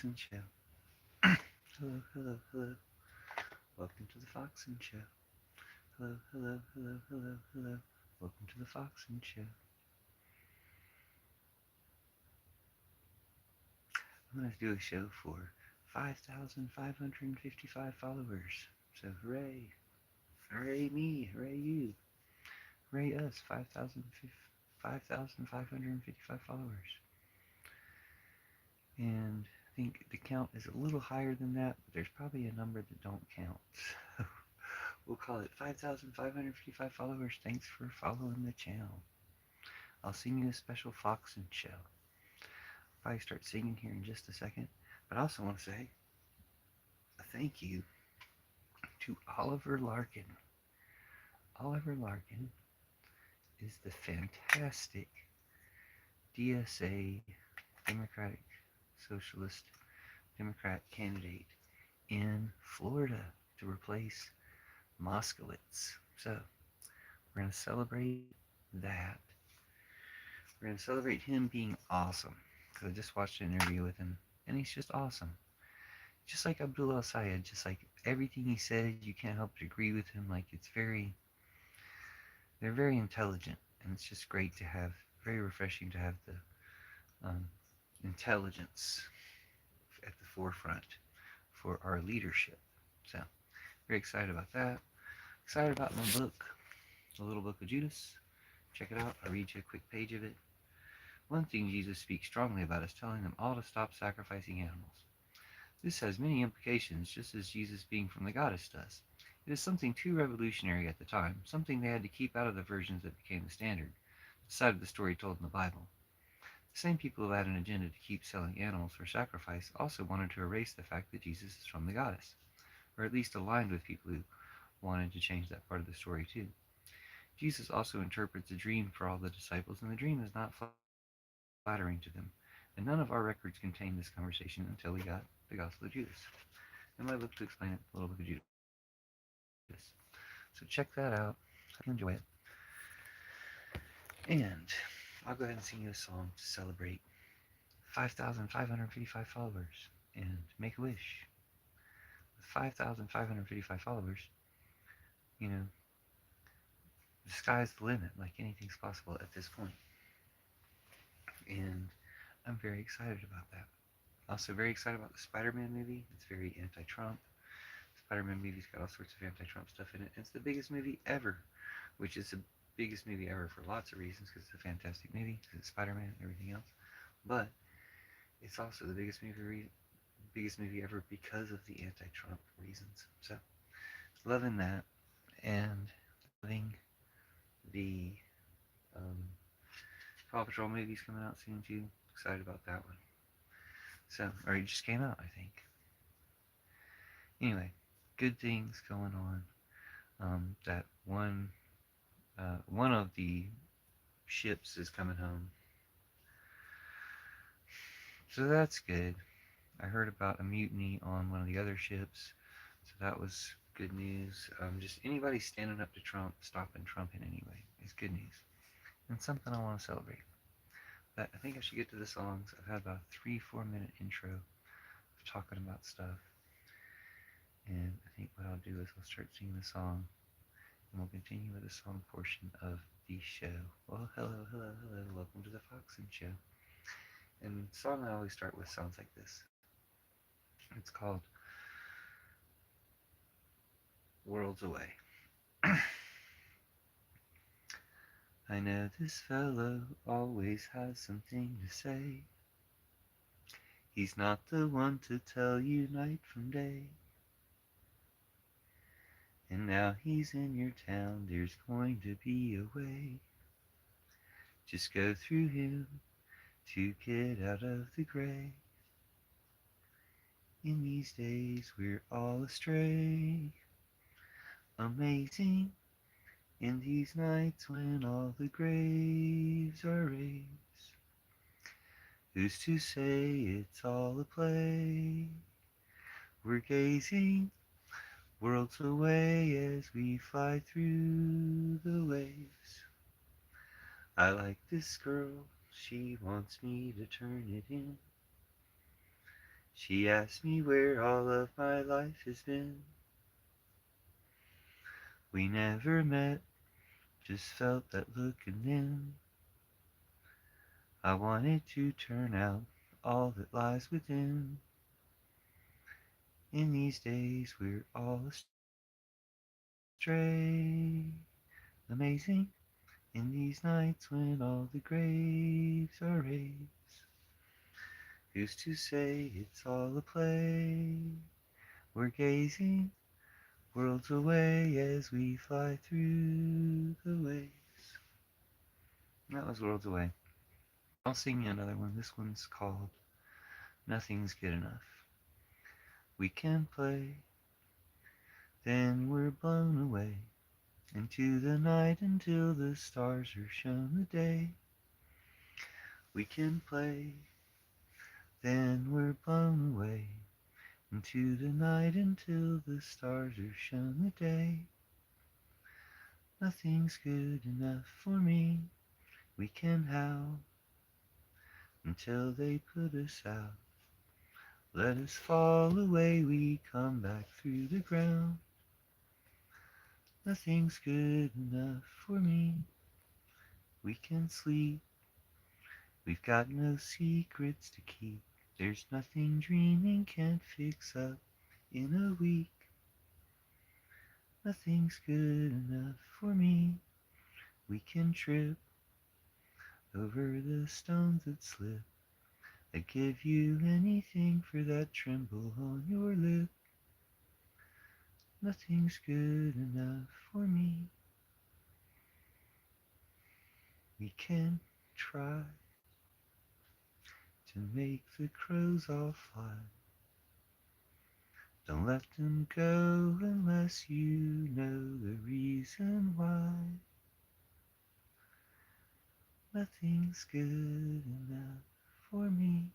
Foxzen Show. Hello, hello, hello. Welcome to the Foxzen Show. Hello, hello, hello, hello, hello. Welcome to the Foxzen Show. I'm going to do a show for 5,555 followers. So hooray. Hooray me. Hooray you. Hooray us. 5,555 followers. And I think the count is a little higher than that, but there's probably a number that don't count. So we'll call it 5,555 followers. Thanks for following the channel. I'll sing you a special Foxzen show. I'll probably start singing here in just a second. But I also want to say a thank you to Oliver Larkin. Oliver Larkin is the fantastic DSA Democratic Socialist Democrat candidate in Florida to replace Moskowitz. So we're going to celebrate that. We're going to celebrate him being awesome. Because I just watched an interview with him, and he's just awesome. Just like Abdullah Syed, just like everything he said, you can't help but agree with him. Like they're very intelligent, and it's just great to have, very refreshing to have the intelligence at the forefront for our leadership. So, very excited about that. Excited about my book, The Little Book of Judas. Check it out. I'll read you a quick page of it. One thing Jesus speaks strongly about is telling them all to stop sacrificing animals. This has many implications, just as Jesus being from the goddess does. It is something too revolutionary at the time, something they had to keep out of the versions that became the standard, the side of the story told in the Bible. The same people who had an agenda to keep selling animals for sacrifice also wanted to erase the fact that Jesus is from the goddess, or at least aligned with people who wanted to change that part of the story too. Jesus also interprets a dream for all the disciples, and the dream is not flattering to them, and none of our records contain this conversation until we got the Gospel of Judas. And my book to explain it, The Little Book of Judas. So check that out. I hope you enjoy it. And I'll go ahead and sing you a song to celebrate 5,555 followers and make a wish. With 5,555 followers, you know, the sky's the limit, like anything's possible at this point. And I'm very excited about that. Also very excited about the Spider-Man movie. It's very anti-Trump. Spider-Man movie's got all sorts of anti-Trump stuff in it. It's the biggest movie ever, which is the biggest movie ever for lots of reasons, because it's a fantastic movie, because it's Spider-Man and everything else. But it's also the biggest movie ever because of the anti-Trump reasons. So loving that, and loving the um, Paw Patrol movie's coming out soon too. Excited about that one. So, or it just came out, I think. Anyway, good things going on. That one of the ships is coming home, so that's good. I heard about a mutiny on one of the other ships, so that was good news. Just anybody standing up to Trump, stopping Trump in any way is good news, and something I want to celebrate. But I think I should get to the songs. I've had about a 3-4 minute intro of talking about stuff, and I think what I'll do is I'll start singing the song, and we'll continue with the song portion of the show. Well, hello, hello, hello, welcome to the Foxzen Show. And the song I always start with sounds like this. It's called Worlds Away. I know this fellow always has something to say. He's not the one to tell you night from day. And now he's in your town, there's going to be a way. Just go through him to get out of the gray. In these days we're all astray. Amazing in these nights when all the graves are raised. Who's to say it's all a play? We're gazing worlds away as we fly through the waves. I like this girl, she wants me to turn it in. She asked me where all of my life has been. We never met, just felt that look, and then I wanted to turn out all that lies within. In these days we're all astray. Amazing, in these nights when all the graves are raised. Who's to say it's all a play? We're gazing worlds away as we fly through the waves. That was Worlds Away. I'll sing you another one. This one's called Nothing's Good Enough. We can play, then we're blown away into the night until the stars are shown the day. We can play, then we're blown away into the night until the stars are shown the day. Nothing's good enough for me. We can howl until they put us out. Let us fall away, we come back through the ground. Nothing's good enough for me. We can sleep, we've got no secrets to keep. There's nothing dreaming can't fix up in a week. Nothing's good enough for me. We can trip over the stones that slip. I'd give you anything for that tremble on your lip. Nothing's good enough for me. We can try to make the crows all fly. Don't let them go unless you know the reason why. Nothing's good enough for me.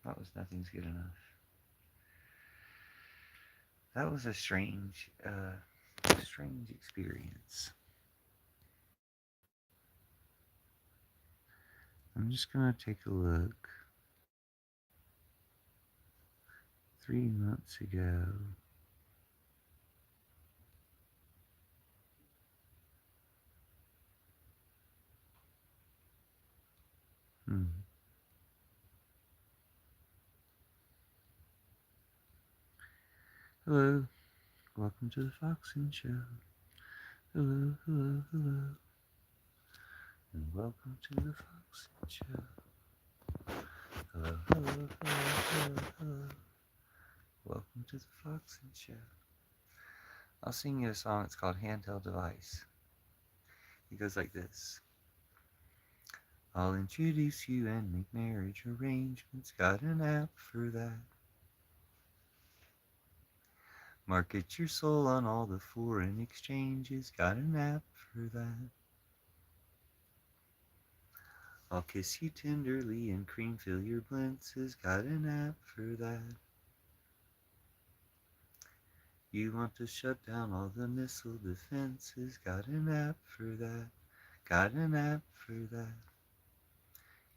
That was Nothing's Good Enough. That was a strange experience. I'm just gonna take a look. 3 months ago, hmm. Hello, welcome to the Foxzen show. Hello, hello, hello, and welcome to the Foxzen show. Hello, hello, hello, hello, hello. Welcome to the Foxzen show. I'll sing you a song. It's called Handheld Device. It goes like this. I'll introduce you and make marriage arrangements. Got an app for that. Market your soul on all the foreign exchanges. Got an app for that. I'll kiss you tenderly and cream fill your blintzes. Got an app for that. You want to shut down all the missile defenses. Got an app for that. Got an app for that.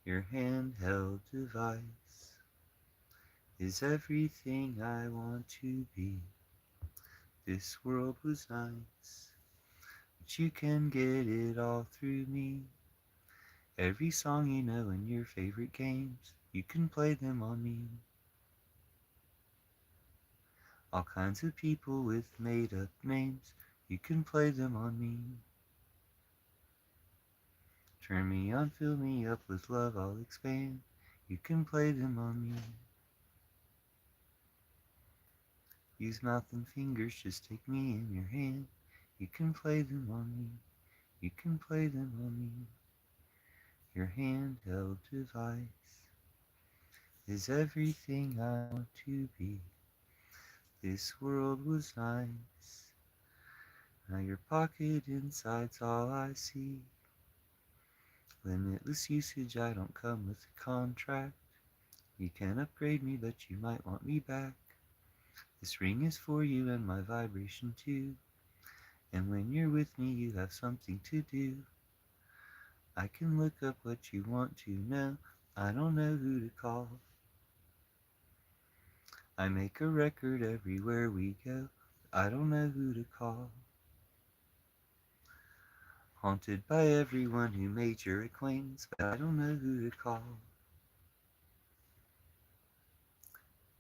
Your handheld device is everything I want to be. This world was nice, but you can get it all through me. Every song you know and your favorite games, you can play them on me. All kinds of people with made up names, you can play them on me. Turn me on, fill me up with love, I'll expand, you can play them on me. Use mouth and fingers, just take me in your hand, you can play them on me. You can play them on me. Your handheld device is everything I want to be. This world was nice. Now your pocket inside's all I see. Limitless usage, I don't come with a contract. You can upgrade me, but you might want me back. This ring is for you and my vibration too. And when you're with me, you have something to do. I can look up what you want to know. I don't know who to call. I make a record everywhere we go. I don't know who to call. Haunted by everyone who made your acquaintance, but I don't know who to call.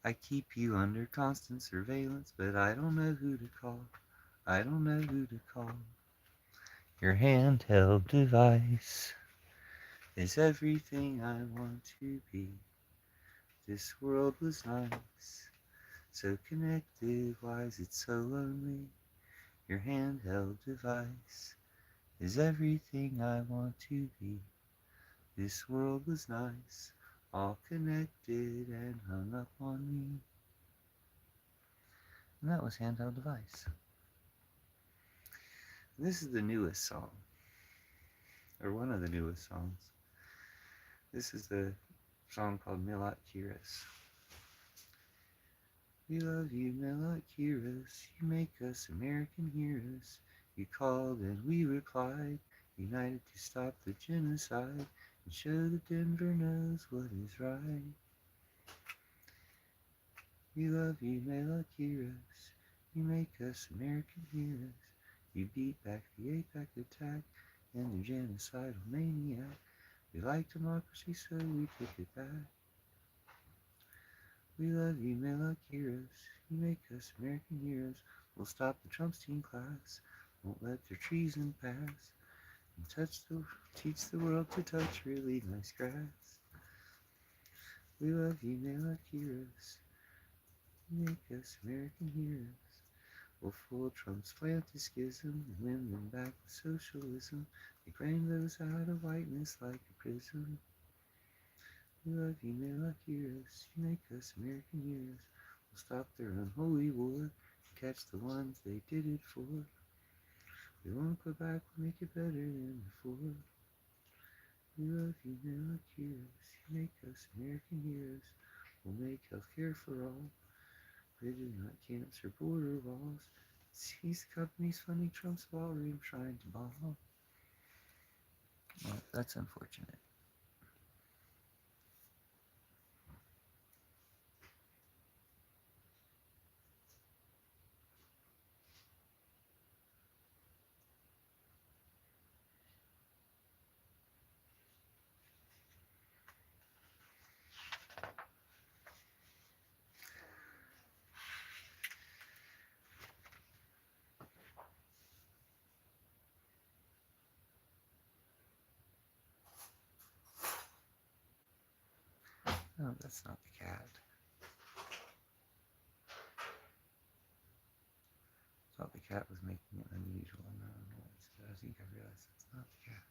I keep you under constant surveillance, but I don't know who to call. I don't know who to call. Your handheld device is everything I want to be. This world was nice, so connected, why is it so lonely? Your handheld device is everything I want to be. This world was nice, all connected and hung up on me. And that was Handheld Device. This is the newest song, or one of the newest songs. This is the song called Milot Kiris. We love you, Milot Kiris. You make us American heroes. You called and we replied, united to stop the genocide and show that Denver knows what is right. We love you, Milot Kiris. You make us American heroes. You beat back the APAC attack and the genocidal maniac. We like democracy, so we took it back. We love you, Milot Kiris. You make us American heroes. We'll stop the Trumpstein class. Won't let their treason pass. And teach the world to touch really nice grass. We love you, Milot Kiris. You make us American heroes. We'll fool Trump's schism and win them back with socialism. Make rainbows out of whiteness like a prism. We love you, Milot Kiris. You make us American heroes. We'll stop their unholy war and catch the ones they did it for. We won't go back, we'll make it better than before. We love you, Milot Kiris. You make us American heroes. We'll make healthcare for all. Bridges, not camps or border walls. Seize the companies funding Trump's ballroom trying to bomb. Well, that's unfortunate. No, that's not the cat. I thought the cat was making an unusual amount of noise, but I think I realized it's not the cat.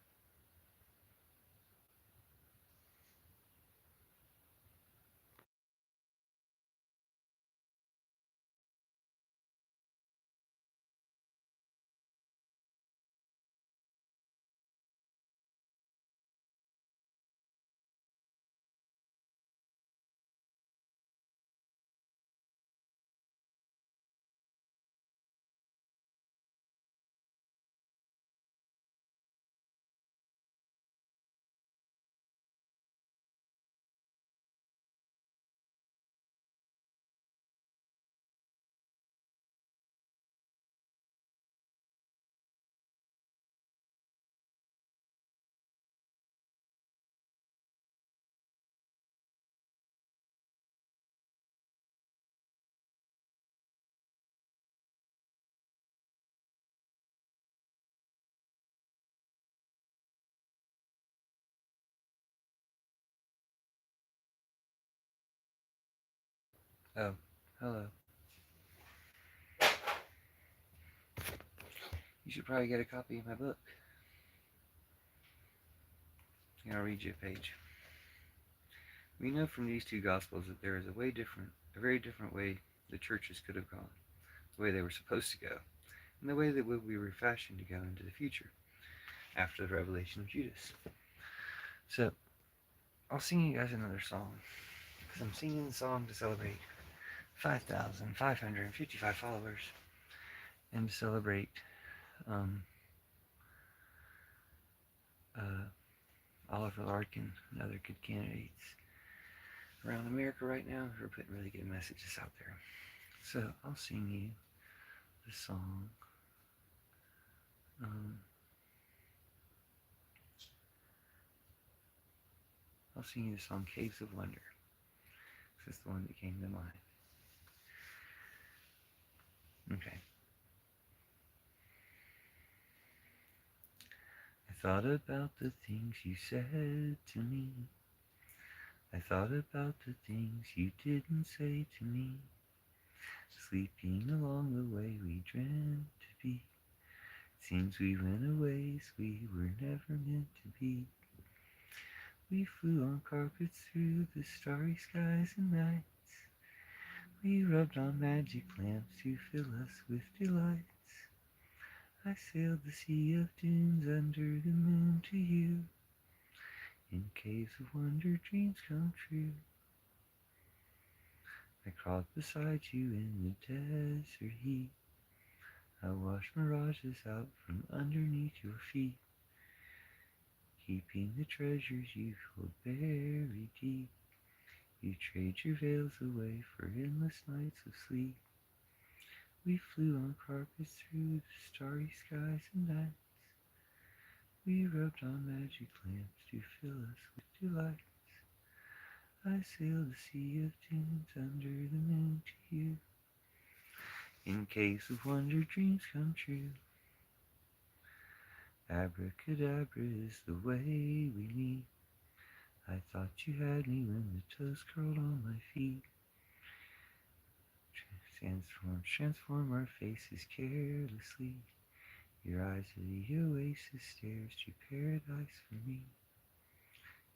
Oh, hello. You should probably get a copy of my book. Here, I'll read you a page. We know from these two Gospels that there is a very different way the churches could have gone, the way they were supposed to go, and the way that we were fashioned to go into the future, after the revelation of Judas. So, I'll sing you guys another song, because I'm singing the song to celebrate 5,555 followers, and to celebrate, um, Oliver Larkin and other good candidates around America right now who are putting really good messages out there. So I'll sing you the song. Um, I'll sing you the song Caves of Wonder. This is the one that came to mind. Okay. I thought about the things you said to me. I thought about the things you didn't say to me. Sleeping along the way we dreamt to be. Seems we went a ways we were never meant to be. We flew on carpets through the starry skies and nights. We rubbed on magic lamps to fill us with delights. I sailed the sea of dunes under the moon to you. In caves of wonder dreams come true. I crawled beside you in the desert heat. I washed mirages out from underneath your feet, keeping the treasures you hold buried deep. You trade your veils away for endless nights of sleep. We flew on carpets through the starry skies and nights. We rubbed on magic lamps to fill us with delights. I sailed the sea of dunes under the moon to you. In caves of wonder dreams come true. Abracadabra is the way we meet. I thought you had me when the toes curled on my feet. Transform our faces carelessly. Your eyes are the oasis stairs to paradise for me.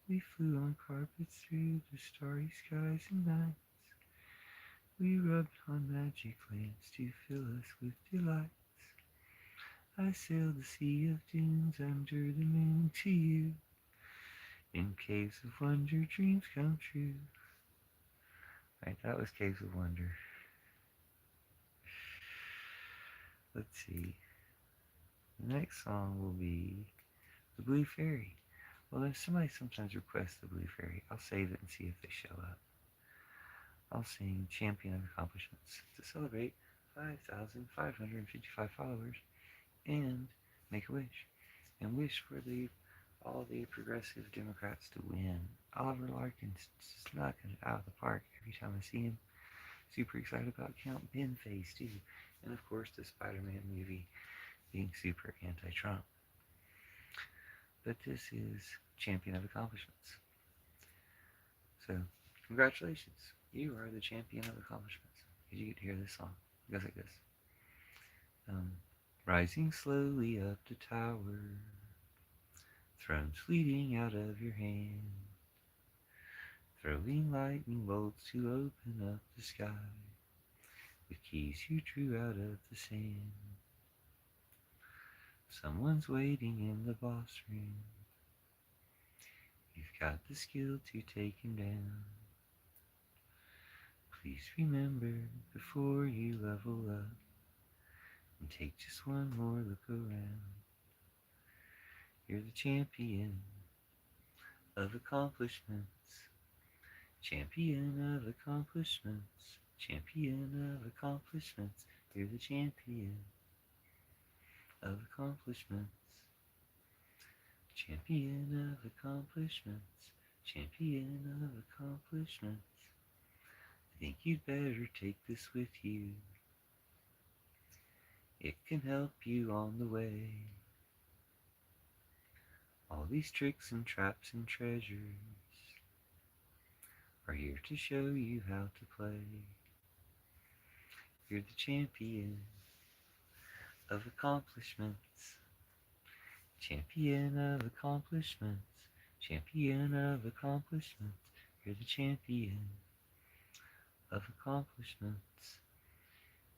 We flew on carpets through the starry skies and nights. We rubbed on magic lamps to fill us with delights. I sailed the sea of dunes under the moon to you. In caves of wonder dreams come true. Right, that was Caves of Wonder. Let's see. The next song will be The Blue Fairy. Well, if somebody sometimes requests The Blue Fairy, I'll save it and see if they show up. I'll sing Champion of Accomplishments to celebrate 5,555 followers and make a wish. And wish for all the progressive Democrats to win. Oliver Larkin's just knocking it out of the park every time I see him. Super excited about Count Ben phase 2. And of course the Spider-Man movie being super anti-Trump. But this is Champion of Accomplishments. So, congratulations. You are the champion of accomplishments. Did you get to hear this song? It goes like this. Rising slowly up the tower, thrones fleeting out of your hand, throwing lightning bolts to open up the sky, with keys you drew out of the sand. Someone's waiting in the boss room. You've got the skill to take him down. Please remember before you level up, and take just one more look around. You're the champion of accomplishments. Champion of accomplishments. Champion of accomplishments. You're the champion of accomplishments. Champion of accomplishments. Champion of accomplishments. I think you'd better take this with you. It can help you on the way. All these tricks and traps and treasures are here to show you how to play. You're the champion of accomplishments. Champion of accomplishments. Champion of accomplishments. You're the champion of accomplishments.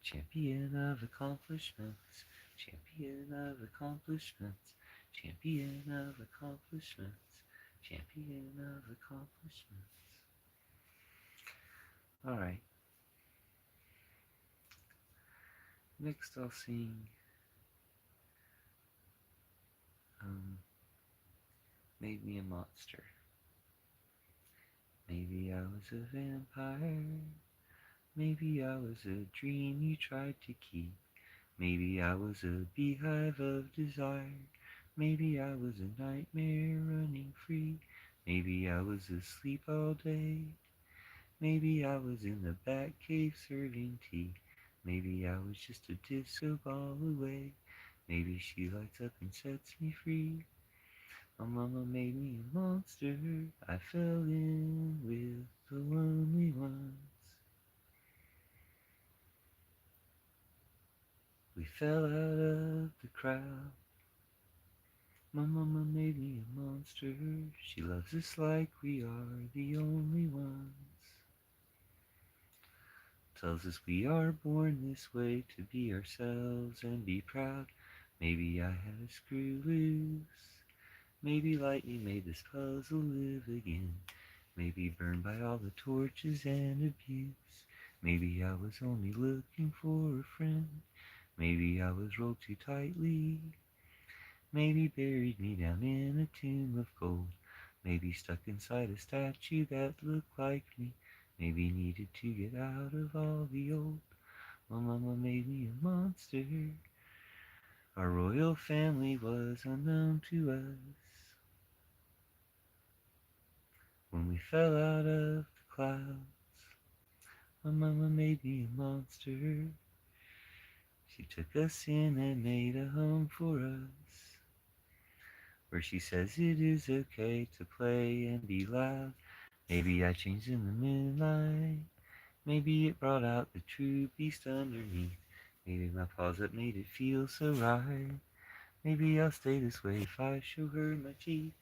Champion of accomplishments. Champion of accomplishments. Champion of accomplishments. Champion of accomplishments. Alright. Next I'll sing made me a monster. Maybe I was a vampire. Maybe I was a dream you tried to keep. Maybe I was a beehive of desire. Maybe I was a nightmare running free. Maybe I was asleep all day. Maybe I was in the back cave serving tea. Maybe I was just a disco ball away. Maybe she lights up and sets me free. My mama made me a monster. I fell in with the lonely ones. We fell out of the crowd. My mama made me a monster. She loves us like we are the only ones. Tells us we are born this way to be ourselves and be proud. Maybe I had a screw loose. Maybe lightning made this puzzle live again. Maybe burned by all the torches and abuse. Maybe I was only looking for a friend. Maybe I was rolled too tightly. Maybe buried me down in a tomb of gold. Maybe stuck inside a statue that looked like me. Maybe needed to get out of all the old. My mama made me a monster. Our royal family was unknown to us. When we fell out of the clouds, my mama made me a monster. She took us in and made a home for us, where she says it is okay to play and be loud. Maybe I changed in the moonlight. Maybe it brought out the true beast underneath. Maybe my paws up made it feel so right. Maybe I'll stay this way if I show her my teeth.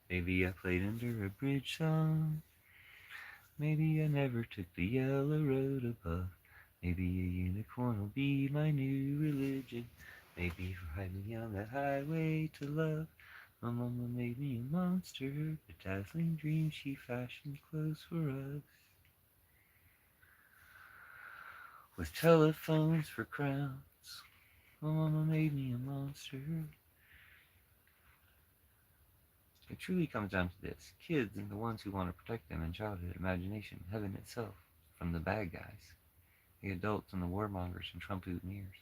Maybe I played under a bridge song. Maybe I never took the yellow road above. Maybe a unicorn will be my new religion. Maybe ride me on that highway to love. My mama made me a monster. A dazzling dream she fashioned clothes for us. With telephones for crowns. My mama made me a monster. It truly comes down to this. Kids and the ones who want to protect them in childhood imagination, heaven itself, from the bad guys. The adults and the warmongers and Trump mutineers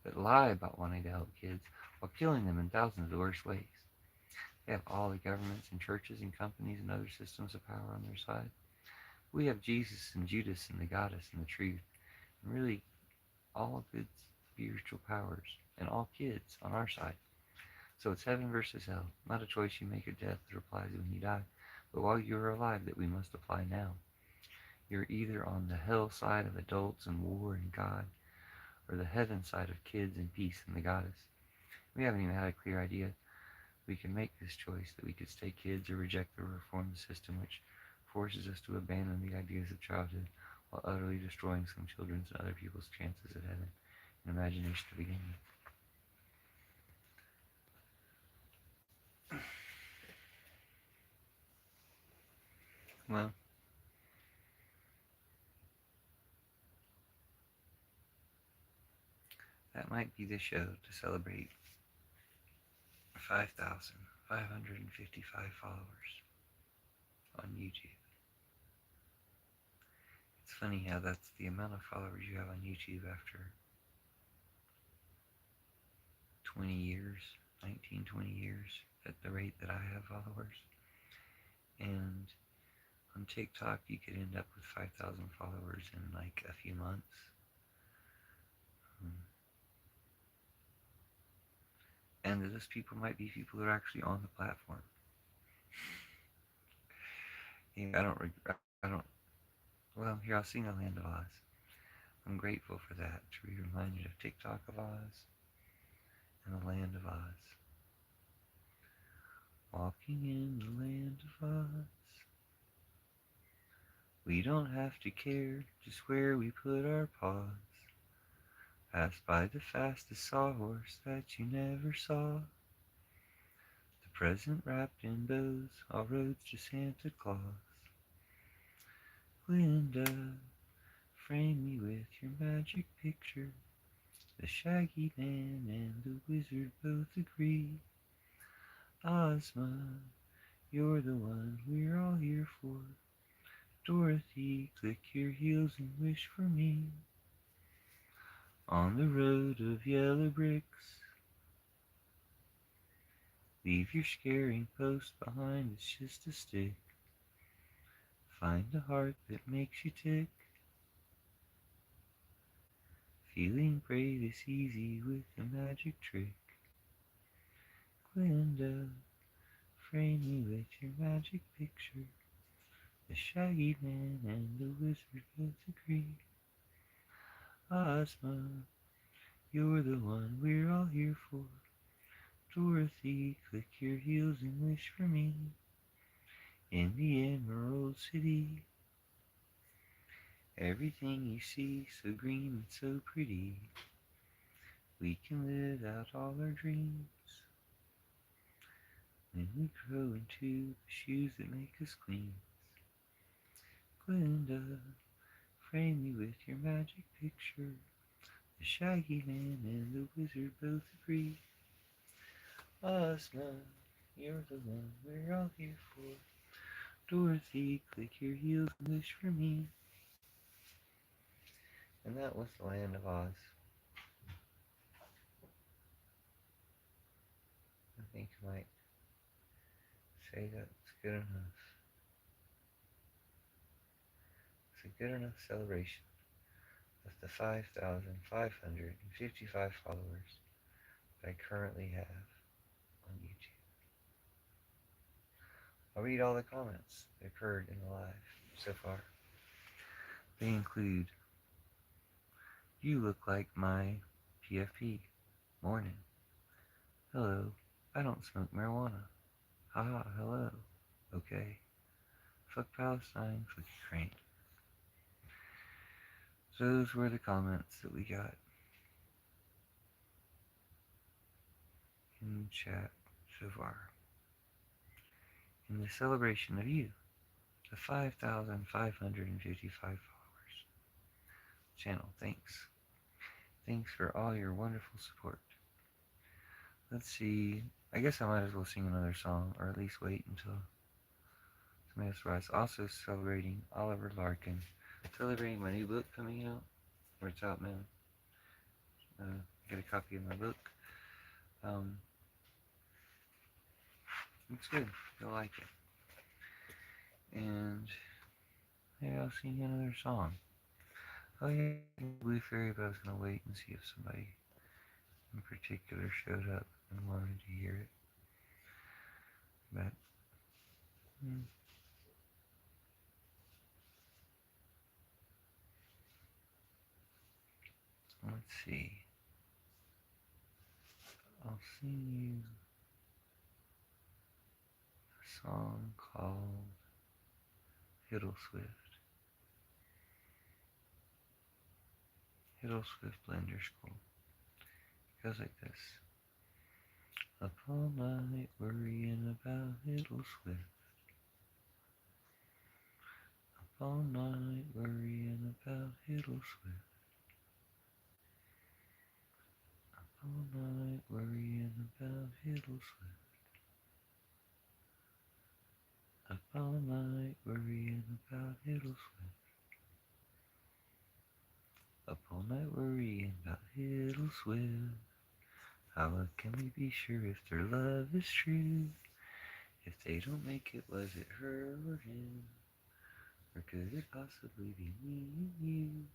that lie about wanting to help kids while killing them in thousands of the worst ways. They have all the governments and churches and companies and other systems of power on their side. We have Jesus and Judas and the goddess and the truth, and really all good spiritual powers and all kids on our side. So it's heaven versus hell, not a choice you make at death that applies when you die, but while you are alive that we must apply now. You're either on the hell side of adults and war and God, or the heaven side of kids and peace and the goddess. We haven't even had a clear idea. We can make this choice that we could stay kids or reject the reformed system which forces us to abandon the ideas of childhood while utterly destroying some children's and other people's chances at heaven and imagination to begin with. Well, that might be the show to celebrate 5,555 followers on YouTube. It's funny how that's the amount of followers you have on YouTube after 20 years, 19, 20 years at the rate that I have followers. And on TikTok, you could end up with 5,000 followers in like a few months. Um, and those people might be people that are actually on the platform. Yeah, I don't, well, here I'll sing a Land of Oz. I'm grateful for that, to be reminded of TikTok of Oz and the Land of Oz. Walking in the Land of Oz. We don't have to care just where we put our paws. Pass by the fastest sawhorse that you never saw. The present wrapped in bows, all roads to Santa Claus. Glinda, frame me with your magic picture. The Shaggy Man and the Wizard both agree. Ozma, You're the one we're all here for. Dorothy, click your heels and wish for me. On the road of yellow bricks, leave your scaring post behind, it's just a stick. Find a heart that makes you tick. Feeling brave is easy with a magic trick. Glinda, frame me with your magic picture. The Shaggy Man and the Wizard both agree. Ozma, you're the one we're all here for. Dorothy, click your heels and wish for me. In the Emerald City, everything you see so green and so pretty. We can live out all our dreams when we grow into the shoes that make us queens. Glinda, frame me with your magic picture. The Shaggy Man and the Wizard both agree. Ozma, you're the one we're all here for. Dorothy, click your heels and wish for me. And that was the Land of Oz. I think I might say that's good enough. It's a good enough celebration of the 5,555 followers that I currently have on YouTube. I'll read all the comments that occurred in the live so far. They include, you look like my PFP. Morning. Hello. I don't smoke marijuana. Haha, hello. Okay. Fuck Palestine, fuck Ukraine. Those were the comments that we got in chat so far. In the celebration of you, the 5,555 followers. Channel, thanks. Thanks for all your wonderful support. Let's see. I guess I might as well sing another song, or at least wait until somebody else arrives. Also celebrating Oliver Larkin. Celebrating my new book coming out. Where it's out now. Get a copy of my book. It's good. You'll like it. And maybe I'll sing another song. Oh yeah, Blue Fairy, but I was gonna wait and see if somebody in particular showed up and wanted to hear it. But let's see. I'll sing you a song called Hiddle Swift. Hiddle Swift Blender School. It goes like this. Up all night worrying about Hiddle Swift. Up all night worrying about Hiddle Swift. Up all night worrying about Hiddle Swift. Up all night worrying about Hiddle Swift. Up all night worrying about Hiddle Swift. How can we be sure if their love is true? If they don't make it, was it her or him? Or could it possibly be me and you?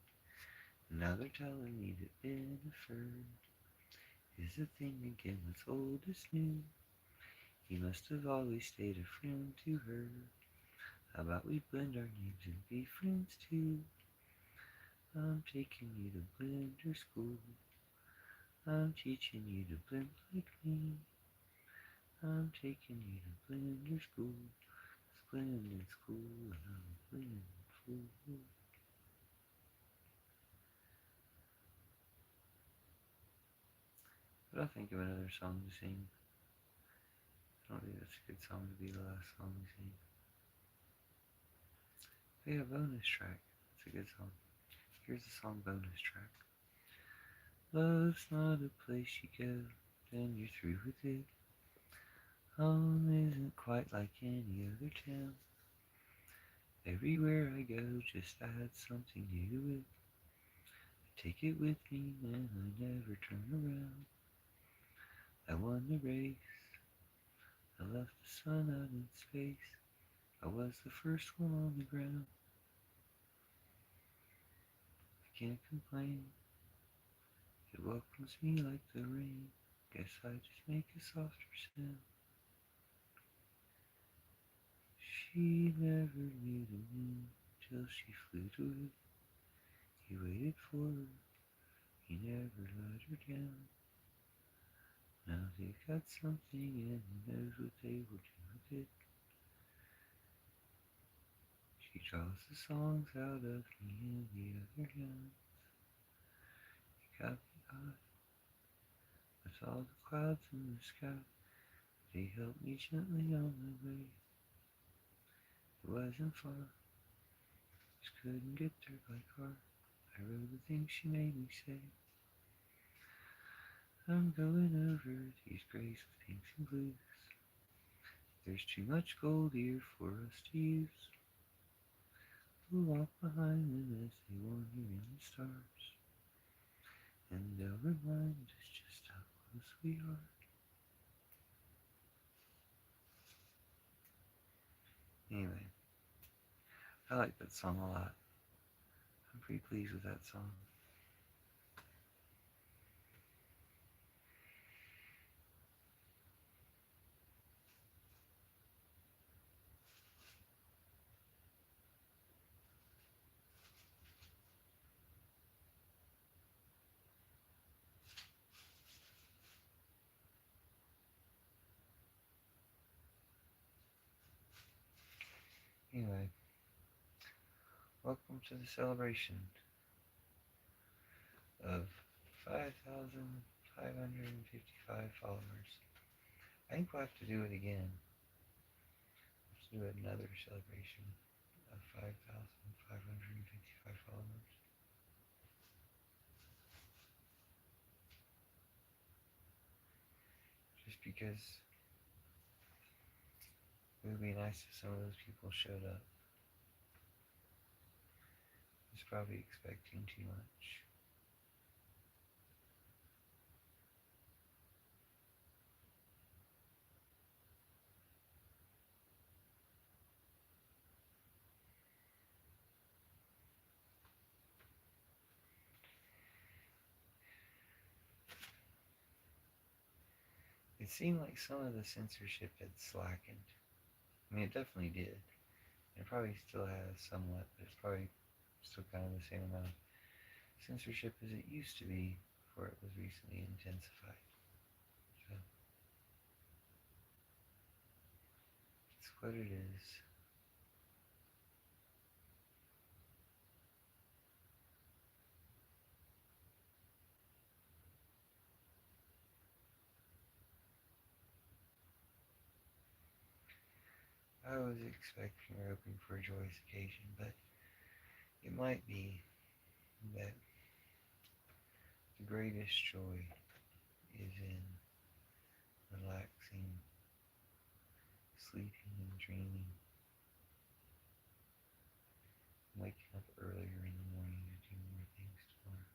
Now they're telling me that Jennifer is a thing again that's old as new. He must have always stayed a friend to her. How about we blend our names and be friends too? I'm taking you to blender school. I'm teaching you to blend like me. I'm taking you to blender school. It's blending school and I'm a blending fool. But I'll think of another song to sing. I don't think that's a good song to be the last song we sing. Hey, a bonus track. It's a good song. Here's the song bonus track. Love's not a place you go, then you're through with it. Home isn't quite like any other town. Everywhere I go, just add something new to it. I take it with me and I never turn around. I won the race. I left the sun out in space. I was the first one on the ground. I can't complain. It welcomes me like the rain. Guess I just make a softer sound. She never knew the moon till she flew to it. He waited for her. He never let her down. Now they've got something and he knows what they will do with it. She draws the songs out of me and the other hands. He got me high with all the clouds in the sky. They helped me gently on my way. It wasn't far, just couldn't get there by car. I wrote the things she made me say. I'm going over these grays with pinks and blues. There's too much gold here for us to use. We'll walk behind them as they wander in the stars, and they'll remind us just how close we are. Anyway, I like that song a lot. I'm pretty pleased with that song. Anyway, welcome to the celebration of 5,555 followers. I think we'll have to do it again. Let's do another celebration of 5,555 followers. Just because it would be nice if some of those people showed up. I was probably expecting too much. It seemed like some of the censorship had slackened. I mean, it definitely did. It probably still has somewhat, but it's probably still kind of the same amount of censorship as it used to be before it was recently intensified. So, it's what it is. I was expecting or hoping for a joyous occasion, but it might be that the greatest joy is in relaxing, sleeping, and dreaming, waking up earlier in the morning to do more things tomorrow.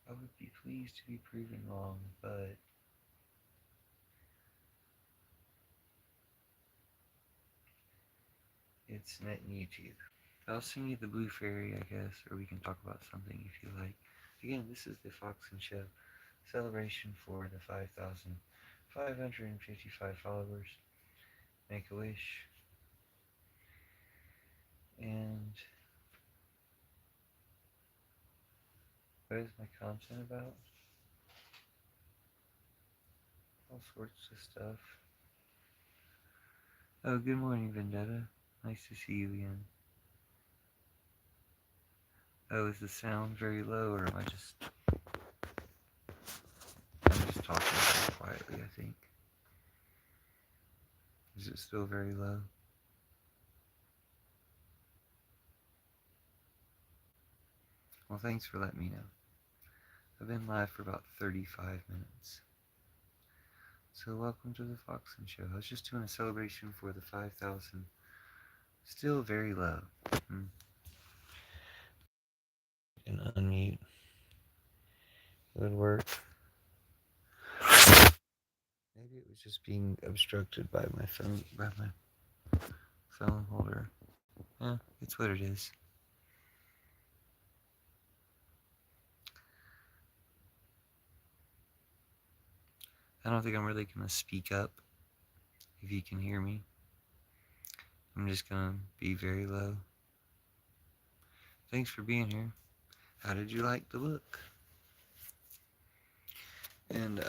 I would be pleased to be proven wrong, but it's net YouTube. I'll sing you the Blue Fairy, I guess, or we can talk about something if you like. Again, this is the Foxzen Show celebration for the 5,555 followers. Make a wish. And what is my content about? All sorts of stuff. Oh, good morning, Vendetta. Nice to see you again. Oh, is the sound very low, or am I just... I'm just talking very quietly, I think. Is it still very low? Well, thanks for letting me know. I've been live for about 35 minutes. So welcome to the Foxzen Show. I was just doing a celebration for the 5,000. Still very low. And unmute. It would work. Maybe it was just being obstructed by my phone holder. Yeah, it's what it is. I don't think I'm really gonna speak up if you can hear me. I'm just gonna be very low. Thanks for being here. How did you like the book? And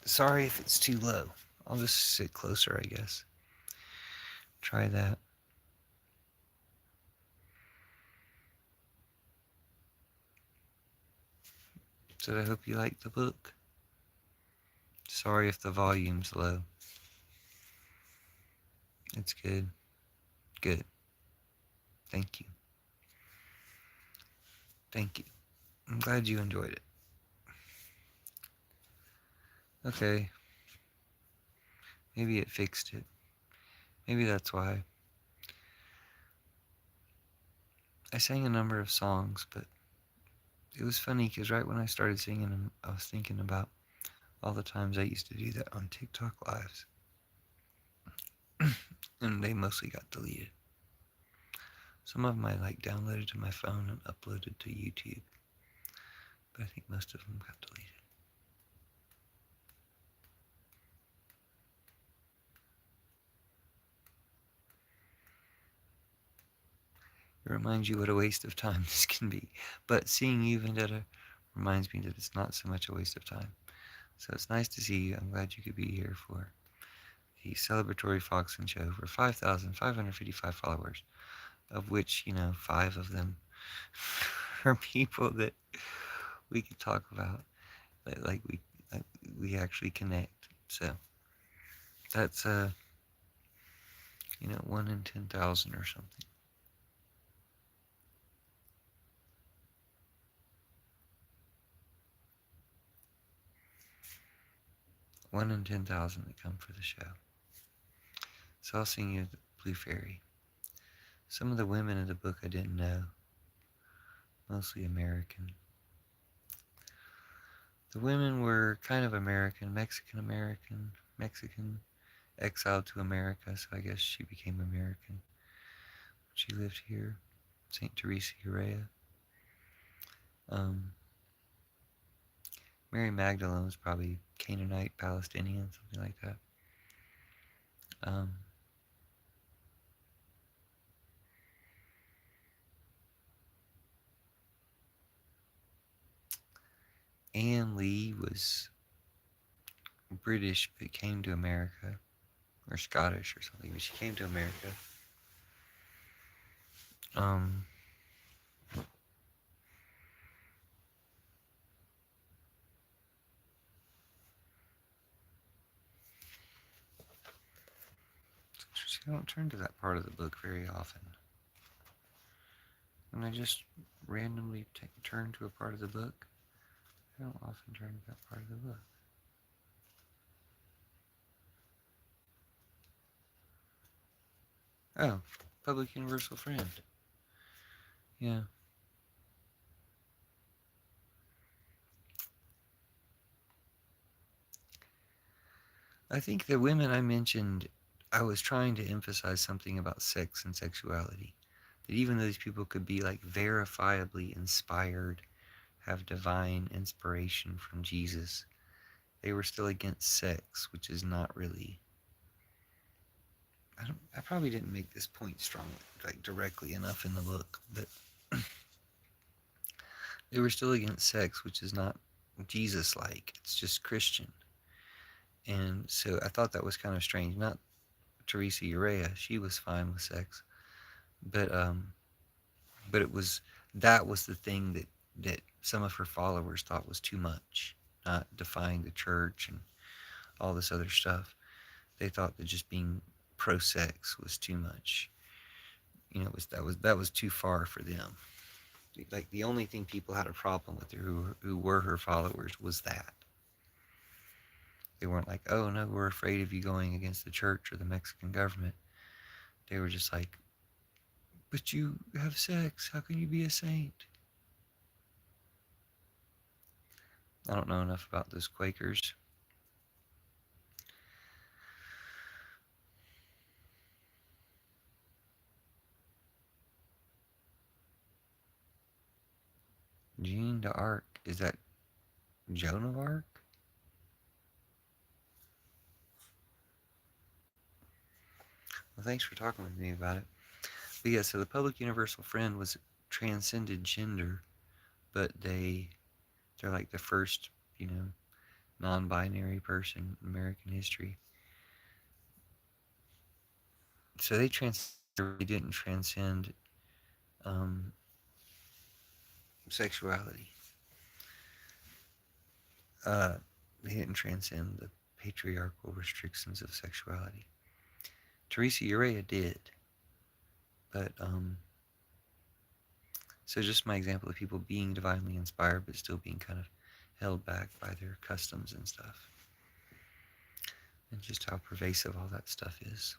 sorry if it's too low. I'll just sit closer, I guess. Try that. So I hope you like the book. Sorry if the volume's low. It's good. Good. Thank you. Thank you. I'm glad you enjoyed it. Okay. Maybe it fixed it. Maybe that's why. I sang a number of songs, but it was funny because right when I started singing them, I was thinking about all the times I used to do that on TikTok lives. And they mostly got deleted. Some of them I downloaded to my phone and uploaded to YouTube. But I think most of them got deleted. It reminds you what a waste of time this can be. But seeing you, Vendetta, reminds me that it's not so much a waste of time. So it's nice to see you. I'm glad you could be here for the celebratory Foxzen show for 5,555 followers, of which, 5 of them are people that we could talk about, like we actually connect. So that's 1 in 10,000 or something. 1 in 10,000 that come for the show. So I'll sing you the Blue Fairy. Some of the women in the book I didn't know, mostly American. The women were kind of American, Mexican, exiled to America, so I guess she became American. She lived here, St. Teresa Urea. Mary Magdalene was probably Canaanite, Palestinian, something like that. Anne Lee was British but came to America, or Scottish or something, but she came to America. I don't turn to that part of the book very often. When I just randomly turn to a part of the book, I don't often turn to that part of the book. Oh, Public Universal Friend. Yeah. I think the women I mentioned, I was trying to emphasize something about sex and sexuality. That even though these people could be verifiably inspired, have divine inspiration from Jesus, they were still against sex, which is not really. I probably didn't make this point strongly, directly enough in the book, but they were still against sex, which is not Jesus-like. It's just Christian. And so I thought that was kind of strange. Not Teresa Urea, she was fine with sex, but that was the thing that some of her followers thought was too much, not defying the church and all this other stuff. They thought that just being pro-sex was too much. That was too far for them. Like the only thing people had a problem with her who were her followers was that. They weren't like, oh no, we're afraid of you going against the church or the Mexican government. They were just like, but you have sex. How can you be a saint? I don't know enough about those Quakers. Jeanne d'Arc. Is that Joan of Arc? Well, thanks for talking with me about it. But yeah, so the public universal friend was transcended gender, but they're like the first, non-binary person in American history. So they didn't transcend um, sexuality. Uh, they didn't transcend the patriarchal restrictions of sexuality. Teresa Urea did, but so just my example of people being divinely inspired but still being kind of held back by their customs and stuff, and just how pervasive all that stuff is.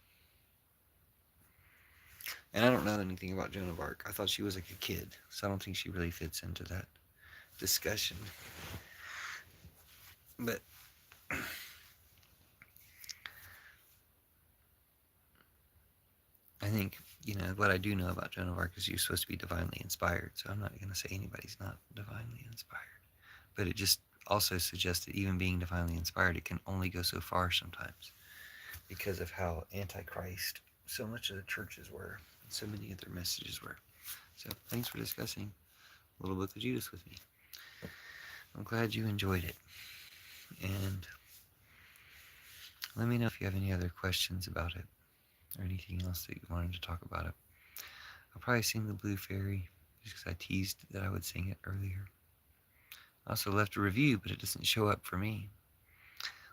And I don't know anything about Joan of Arc. I thought she was like a kid, so I don't think she really fits into that discussion. But I think, what I do know about Joan of Arc is you're supposed to be divinely inspired, so I'm not going to say anybody's not divinely inspired. But it just also suggests that even being divinely inspired, it can only go so far sometimes because of how antichrist so much of the churches were, and so many of their messages were. So thanks for discussing Little Book of Judas with me. I'm glad you enjoyed it. And let me know if you have any other questions about it or anything else that you wanted to talk about it. I'll probably sing the Blue Fairy just because I teased that I would sing it earlier. I also left a review, but it doesn't show up for me.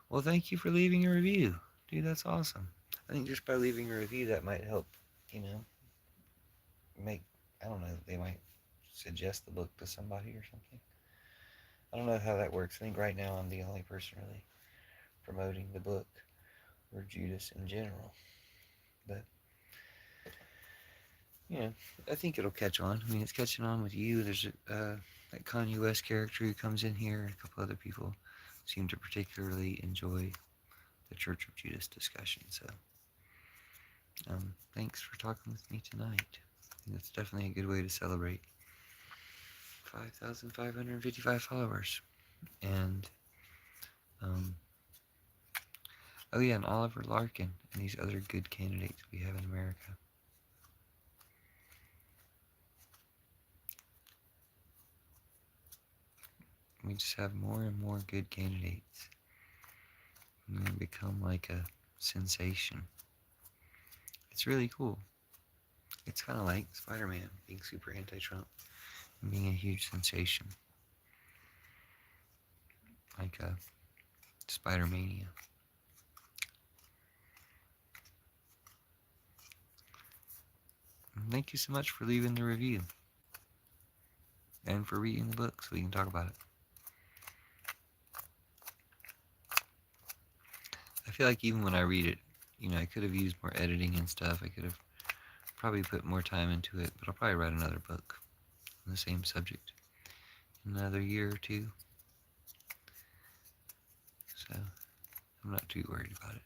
Well, thank you for leaving a review. Dude, that's awesome. I think just by leaving a review, that might help, make, I don't know, they might suggest the book to somebody or something. I don't know how that works. I think right now I'm the only person really promoting the book or Judas in general. But, I think it'll catch on. I mean, it's catching on with you. There's that Kanye West character who comes in here, and a couple other people seem to particularly enjoy the Church of Judas discussion. So, thanks for talking with me tonight. I think that's definitely a good way to celebrate 5,555 followers. And, oh yeah, and Oliver Larkin and these other good candidates we have in America. We just have more and more good candidates. And they become like a sensation. It's really cool. It's kind of like Spider-Man being super anti-Trump and being a huge sensation. Like a Spider-Mania. And thank you so much for leaving the review. And for reading the book so we can talk about it. I feel like even when I read it, I could have used more editing and stuff. I could have probably put more time into it, but I'll probably write another book on the same subject in another year or two. So I'm not too worried about it.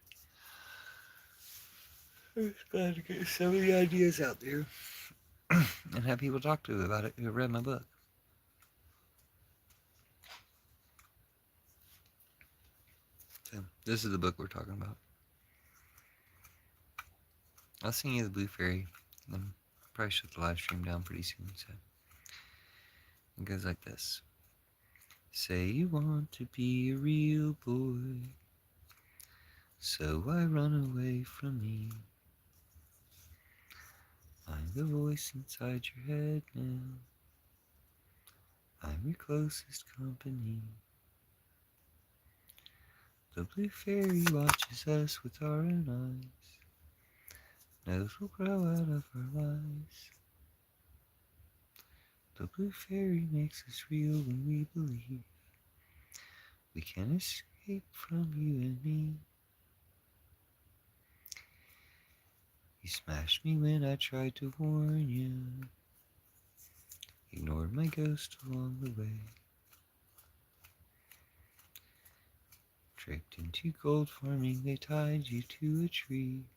I'm just glad to get so many ideas out there and have people talk to about it who have read my book. So this is the book we're talking about. I'll sing you the Blue Fairy, and then probably shut the live stream down pretty soon. So it goes like this. Say you want to be a real boy, so I run away from me. I'm the voice inside your head now. I'm your closest company. The Blue Fairy watches us with our own eyes, knows we'll grow out of our lies. The blue fairy makes us real when we believe we can escape from you and me. You smashed me when I tried to warn you, ignored my ghost along the way, tricked into gold farming, they tied you to a tree,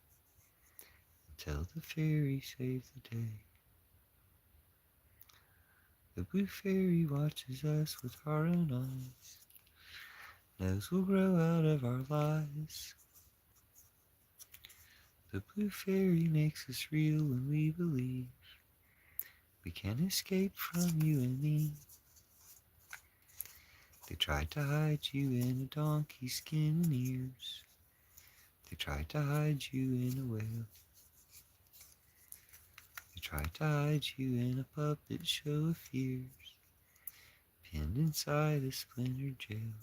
until the fairy saved the day. The blue fairy watches us with our own eyes, knows we'll grow out of our lies. The blue fairy makes us real when we believe we can escape from you and me. They tried to hide you in a donkey's skin and ears. They tried to hide you in a whale. They tried to hide you in a puppet show of fears, pinned inside a splintered jail.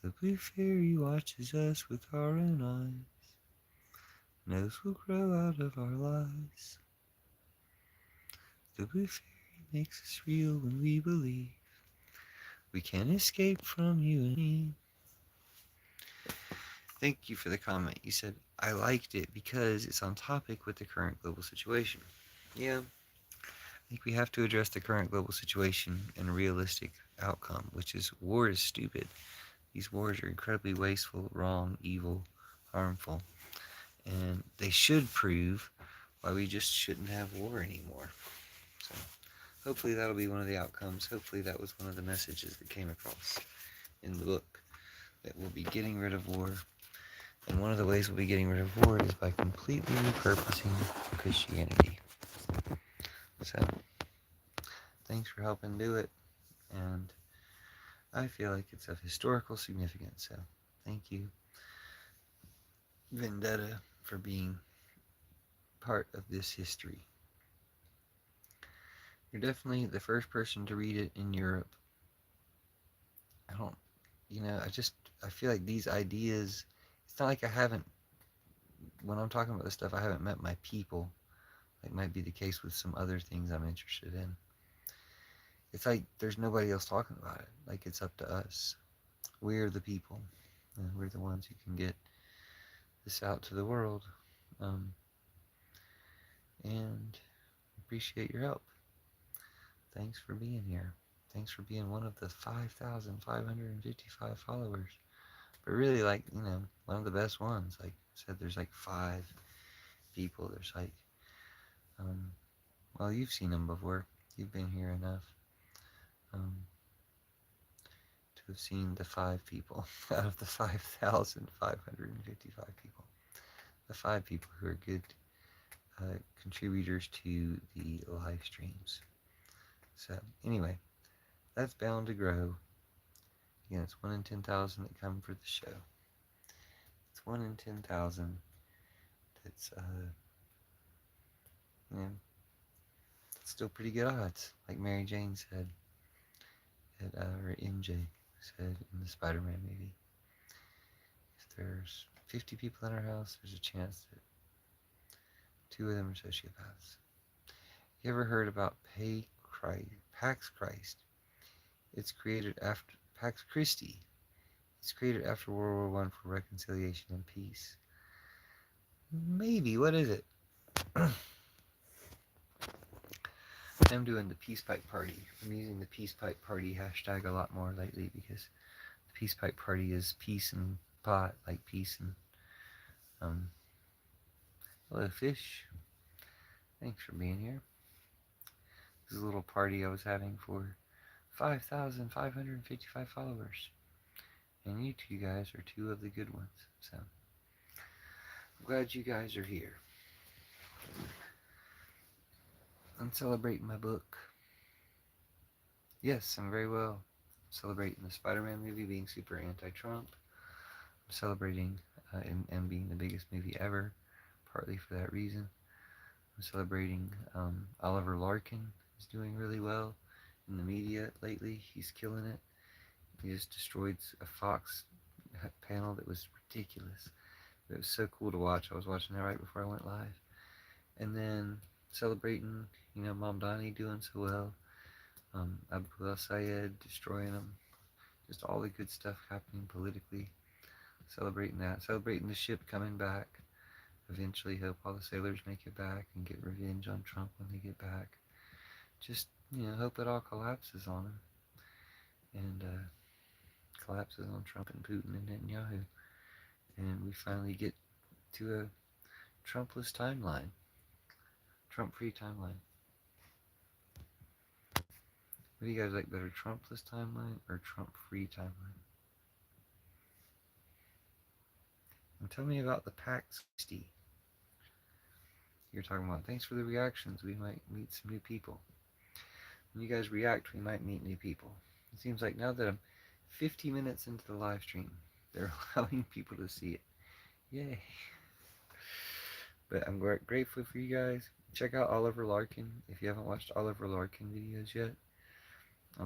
The blue fairy watches us with our own eyes, knows we'll grow out of our lies. The blue fairy makes us real when we believe we can escape from you and me. Thank you for the comment. You said, I liked it because it's on topic with the current global situation. Yeah, I think we have to address the current global situation and a realistic outcome, which is war is stupid. These wars are incredibly wasteful, wrong, evil, harmful, and they should prove why we just shouldn't have war anymore. So hopefully that'll be one of the outcomes. Hopefully that was one of the messages that came across in the book, that we'll be getting rid of war. And one of the ways we'll be getting rid of war is by completely repurposing Christianity. So thanks for helping do it, and I feel like it's of historical significance, so thank you, Vendetta, for being part of this history. You're definitely the first person to read it in Europe. I don't, I feel like these ideas, it's not like I haven't, when I'm talking about this stuff, I haven't met my people. It might be the case with some other things I'm interested in. It's like there's nobody else talking about it. Like it's up to us. We're the people. And we're the ones who can get this out to the world. And appreciate your help. Thanks for being here. Thanks for being one of the 5,555 followers. But really, one of the best ones. Like I said, there's like 5 people. There's like, well, you've seen them before. You've been here enough to have seen the 5 people out of the 5,555 people. The 5 people who are good contributors to the live streams. So anyway, that's bound to grow. Again, it's 1 in 10,000 that come for the show. It's 1 in 10,000 that's it's still pretty good odds, like Mary Jane said, or MJ said in the Spider-Man movie. If there's 50 people in our house, there's a chance that 2 of them are sociopaths. You ever heard about Pax Christ? It's created after Pax Christi. It's created after World War I for reconciliation and peace. Maybe. What is it? I'm doing the Peace Pipe Party. I'm using the Peace Pipe Party hashtag a lot more lately because the Peace Pipe Party is peace and pot, like peace and hello fish. Thanks for being here. This is a little party I was having for 5,555 followers. And you 2 guys are 2 of the good ones. So I'm glad you guys are here. I'm celebrating my book. Yes, I'm very well. Celebrating the Spider-Man movie being super anti-Trump. I'm celebrating and being the biggest movie ever, partly for that reason. I'm celebrating Oliver Larkin is doing really well in the media lately. He's killing it. He just destroyed a Fox panel that was ridiculous. It was so cool to watch. I was watching that right before I went live. And then celebrating, Mamdani doing so well. Abu Sayed destroying them. Just all the good stuff happening politically. Celebrating that. Celebrating the ship coming back. Eventually hope all the sailors make it back and get revenge on Trump when they get back. Just, hope it all collapses on him. And collapses on Trump and Putin and Netanyahu. And we finally get to a Trumpless timeline. Trump-free timeline. What do you guys like better, Trumpless timeline or Trump-free timeline? And tell me about the PAX 60. You're talking about, thanks for the reactions. We might meet some new people. When you guys react, we might meet new people. It seems like now that I'm 50 minutes into the live stream, they're allowing people to see it. Yay. But I'm grateful for you guys. Check out Oliver Larkin. If you haven't watched Oliver Larkin videos yet,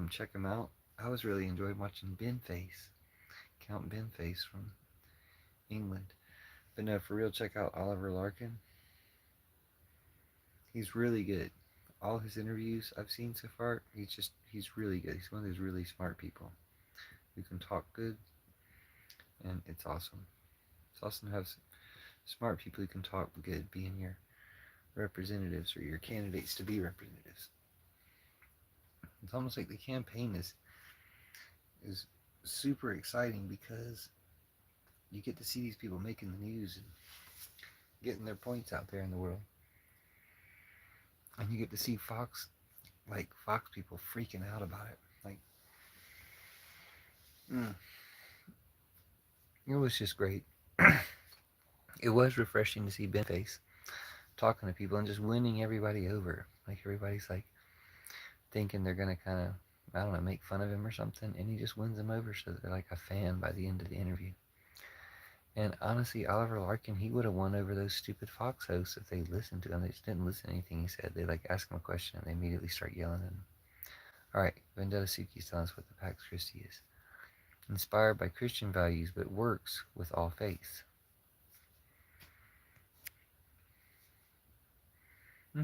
check them out. I was really enjoying watching Count Benface from England. But no, for real, check out Oliver Larkin. He's really good. All his interviews I've seen so far, he's really good. He's one of those really smart people who can talk good, and it's awesome. It's awesome to have smart people who can talk good being your representatives or your candidates to be representatives. It's almost like the campaign is super exciting because you get to see these people making the news and getting their points out there in the world. And you get to see Fox people freaking out about it. It was just great. It was refreshing to see Benface talking to people and just winning everybody over. Like everybody's thinking they're gonna kind of, I don't know, make fun of him or something, and he just wins them over so that they're like a fan by the end of the interview. And honestly, Oliver Larkin, he would have won over those stupid Fox hosts if they listened to him. They just didn't listen to anything he said. They ask him a question and they immediately start yelling at him. Alright, Vendetta Suki's telling us what the Pax Christi is. Inspired by Christian values, but works with all faiths.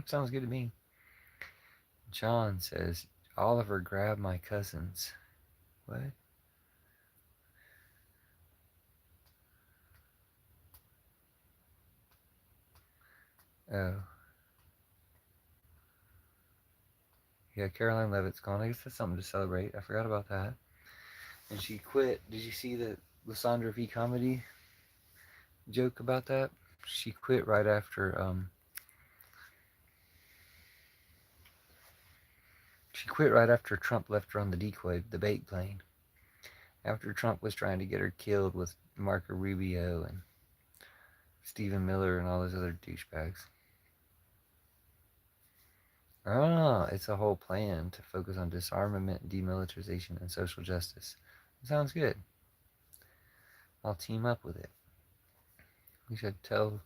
Sounds good to me. John says, Oliver grabbed my cousins. What? Oh. Yeah, Caroline Levitt's gone. I guess that's something to celebrate. I forgot about that. And she quit. Did you see the Lysandra V comedy joke about that? She quit right after Trump left her on the decoy debate plane. After Trump was trying to get her killed with Marco Rubio and Stephen Miller and all those other douchebags. It's a whole plan to focus on disarmament, demilitarization, and social justice. It sounds good. I'll team up with it. We should tell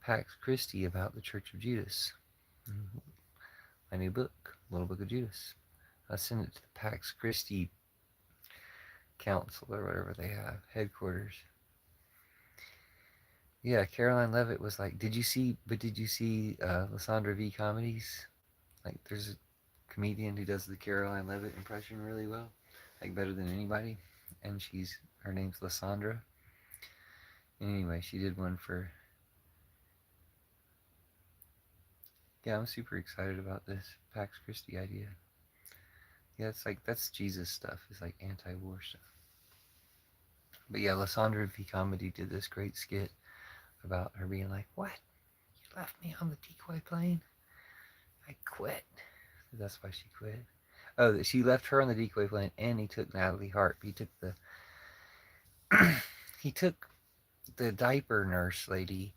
Pax Christi about the Church of Judas. My new book, Little Book of Judas. I'll send it to the Pax Christi Council or whatever they have, headquarters. Yeah, Caroline Levitt was like, did you see Lysandra V comedies? There's a comedian who does the Caroline Levitt impression really well, better than anybody, and her name's Lysandra. Anyway, she did one for, yeah, I'm super excited about this Pax Christi idea. Yeah, it's that's Jesus stuff. It's anti-war stuff. But yeah, Lysandra V Comedy did this great skit about her being like, what? You left me on the decoy plane? I quit. That's why she quit. Oh, that she left her on the decoy plane, and he took Natalie Hart. He took the diaper nurse lady,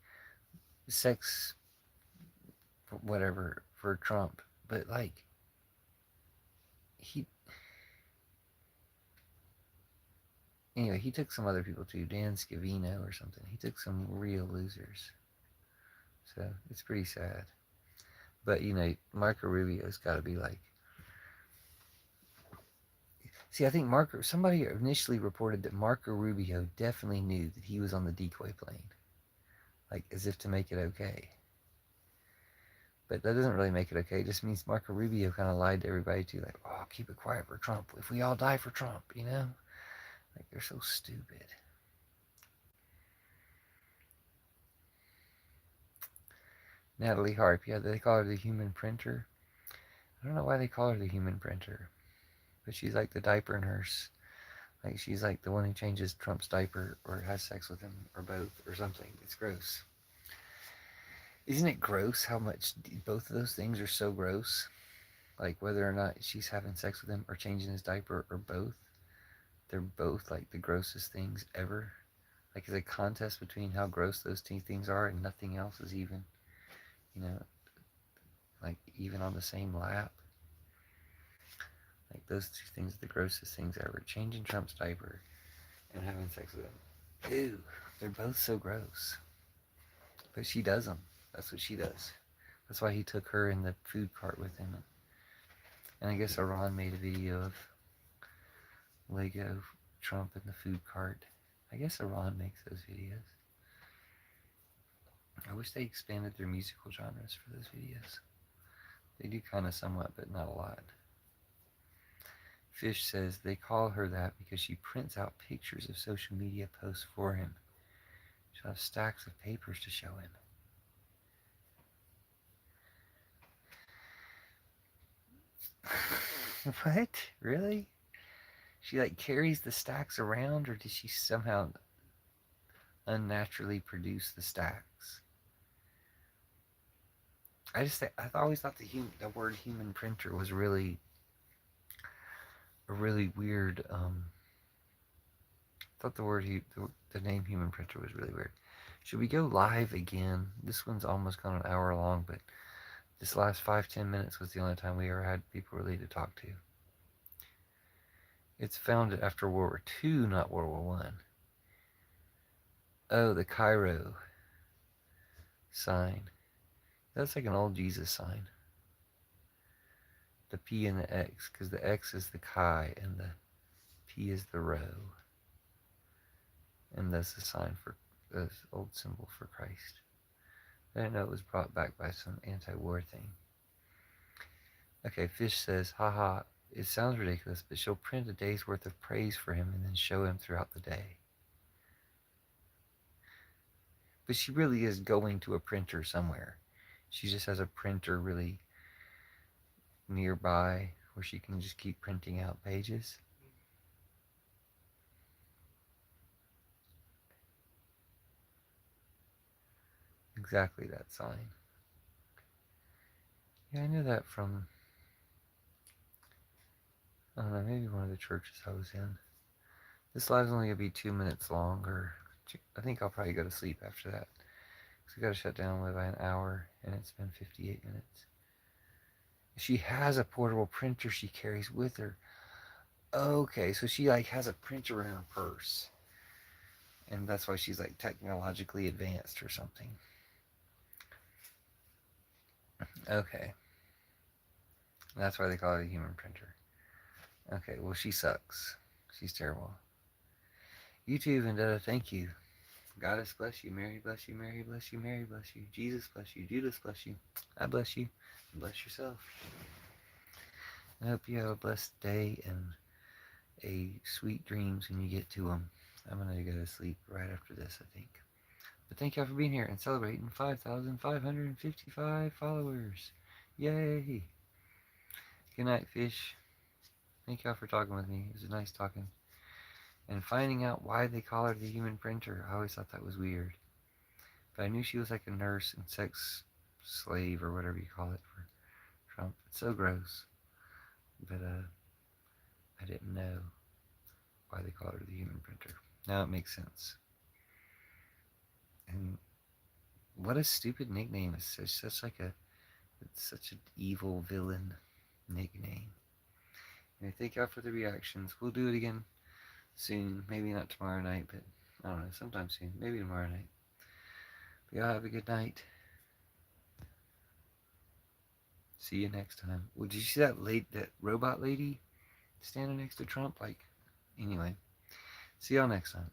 sex whatever for Trump. But he took some other people too, Dan Scavino or something. He took some real losers. So it's pretty sad. But Marco Rubio's got to be see, I think somebody initially reported that Marco Rubio definitely knew that he was on the decoy plane, as if to make it okay. But that doesn't really make it okay. It just means Marco Rubio kind of lied to everybody too, like, oh, keep it quiet for Trump. If we all die for Trump, you know? Like, they're so stupid. Natalie Harp, yeah, they call her the human printer. I don't know why they call her the human printer, but she's like the diaper nurse. Like, she's like the one who changes Trump's diaper or has sex with him or both or something. It's gross. Isn't it gross how much both of those things are so gross? Like, whether or not she's having sex with him or changing his diaper or both, they're both like the grossest things ever. Like, it's a contest between how gross those two things are, and nothing else is even, you know, like even on the same lap. Like, those two things are the grossest things ever. Changing Trump's diaper and having sex with him. Ew, they're both so gross. But she does them. That's what she does. That's why he took her in the food cart with him. And I guess Iran made a video of Lego Trump in the food cart. I guess Iran makes those videos. I wish they expanded their musical genres for those videos. They do kind of somewhat, but not a lot. Fish says they call her that because she prints out pictures of social media posts for him. She'll have stacks of papers to show him. What? Really? She like carries the stacks around, or did she somehow unnaturally produce the stacks? I always thought the word human printer was really a really weird. I thought the name human printer was really weird. Should we go live again? This one's almost gone an hour long, but this last 5-10 minutes was the only time we ever had people really to talk to. It's founded after World War II, not World War One. Oh, the Cairo sign. That's like an old Jesus sign. The P and the X, because the X is the Chi and the P is the Rho. And that's the sign for the old symbol for Christ. I didn't know it was brought back by some anti-war thing. Okay, Fish says, haha, it sounds ridiculous, but she'll print a day's worth of praise for him and then show him throughout the day. But she really is going to a printer somewhere. She just has a printer really nearby where she can just keep printing out pages. Exactly that sign. Yeah, I knew that from, I don't know, maybe one of the churches I was in. This live's only going to be 2 minutes long, or I think I'll probably go to sleep after that. Because I got to shut down by an hour, and it's been 58 minutes. She has a portable printer she carries with her. Okay, so she like has a printer in her purse. And that's why she's like technologically advanced or something. Okay. That's why they call it a human printer. Okay, well, she sucks. She's terrible. YouTube and thank you. Goddess bless you. Mary bless you. Mary bless you. Mary bless you. Jesus bless you. Judas bless you. I bless you. And bless yourself. I hope you have a blessed day and a sweet dreams when you get to them. I'm going to go to sleep right after this, I think. But thank y'all for being here and celebrating 5,555 followers. Yay! Good night, Fish. Thank y'all for talking with me. It was nice talking. And finding out why they call her the human printer. I always thought that was weird. But I knew she was like a nurse and sex slave or whatever you call it for Trump. It's so gross. But I didn't know why they called her the human printer. Now it makes sense. And what a stupid nickname. It's such an evil villain nickname. And thank y'all for the reactions. We'll do it again soon. Maybe not tomorrow night, but I don't know, sometime soon. Maybe tomorrow night. But y'all have a good night. See you next time. Well, did you see that robot lady standing next to Trump? Like, anyway. See y'all next time.